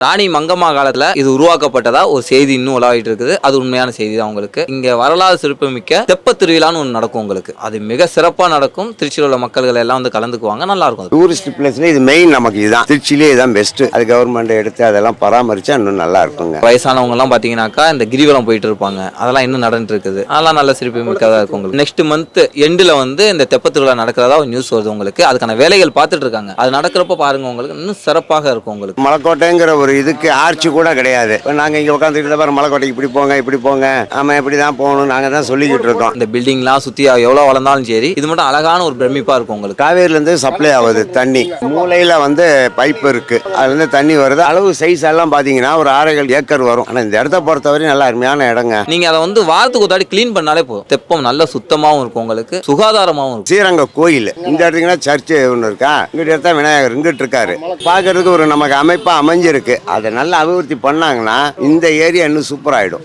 ராணி மங்கம்மா காலத்துல இது உருவாக்கப்பட்டதா ஒரு செய்தி இன்னும் உலாவிட்டு இருக்குது. அது உண்மையான செய்தி தான். உங்களுக்கு இங்க வரலாறு சிறப்புமிக்க தெப்ப திருவிழான்னு ஒன்று நடக்கும். உங்களுக்கு அது மிக சிறப்பா நடக்கும். திருச்சியில் உள்ள மக்கள் எல்லாம் வந்து கலந்துக்குவாங்க. நல்லா இருக்கும். டூரிஸ்ட் பிளேஸ்ல இது மெயின். நமக்கு இதுதான் திருச்சியிலே இதுதான் பெஸ்ட். அது கவர்மெண்ட் எடுத்து அதெல்லாம் பராமரிச்சா இன்னும் நல்லா இருக்குங்க. வயசானவங்க எல்லாம் பாத்தீங்கன்னாக்கா இந்த கிரிவலம் போயிட்டு இருப்பாங்க. அதெல்லாம் இன்னும் நடந்துட்டு இருக்குது. அதெல்லாம் நல்ல சிறப்புமிக்கதா இருக்கும். உங்களுக்கு நெக்ஸ்ட் மந்த் எண்டில் வந்து இந்த தெப்ப திருவிழா நடக்கிறதா ஒரு நியூஸ் வருது. உங்களுக்கு அதுக்கான வேலைகள் பார்த்துட்டு இருக்காங்க. அது நடக்கிறப்ப பாருங்க, உங்களுக்கு இன்னும் சிறப்பாக இருக்கும். உங்களுக்கு மலைக்கோட்டைங்கிற ஒரு இதுக்கு ஆர்ச்சி கூட கிடையாது. நாங்க இங்க உட்காந்துட்டு பாரு, மலைக்கோட்டைக்கு இப்படி போங்க ஆமா இப்படிதான் போகணும் நாங்க தான் சொல்லிக்கிட்டு இருக்கோம். இந்த பில்டிங்லாம் சுத்தி எவ்வளவு வளர்ந்தாலும் சரி, இது மட்டும் அழகான ஒரு பிரமிப்பா இருக்கும். உங்களுக்கு காவேரில இருந்து சப்ளை ஆகுது தண்ணி. மூலையில வந்து பைப் இருக்கு, அதுல இருந்து தண்ணி வருது. அளவு சைஸ் எல்லாம் பாத்தீங்கன்னா ஒரு 6 ஏக்கர் வரும். ஆனா இந்த இடத்த பொறுத்தவரை நல்ல அருமையான இடங்க. நீங்க அதை வந்து வாரத்துக்கு ஒரு தாடி கிளீன் பண்ணாலே போதும். தெப்பம் நல்ல சுத்தமாவும் இருக்கும். உங்களுக்கு சுகாதாரமாவும் இருக்கும். ஸ்ரீரங்க கோயில் இந்த இடத்துக்குன்னா சர்ச்சு ஒன்று இருக்கா, இங்கிட்ட எடுத்தா விநாயகர் இங்கிட்டு இருக்காரு. பாக்குறதுக்கு ஒரு நமக்கு அமைப்பா அமைஞ்சிருக்கு. அதை நல்லா அபிவிருத்தி பண்ணாங்கன்னா இந்த ஏரியா இன்னும் சூப்பர் ஆயிடும்.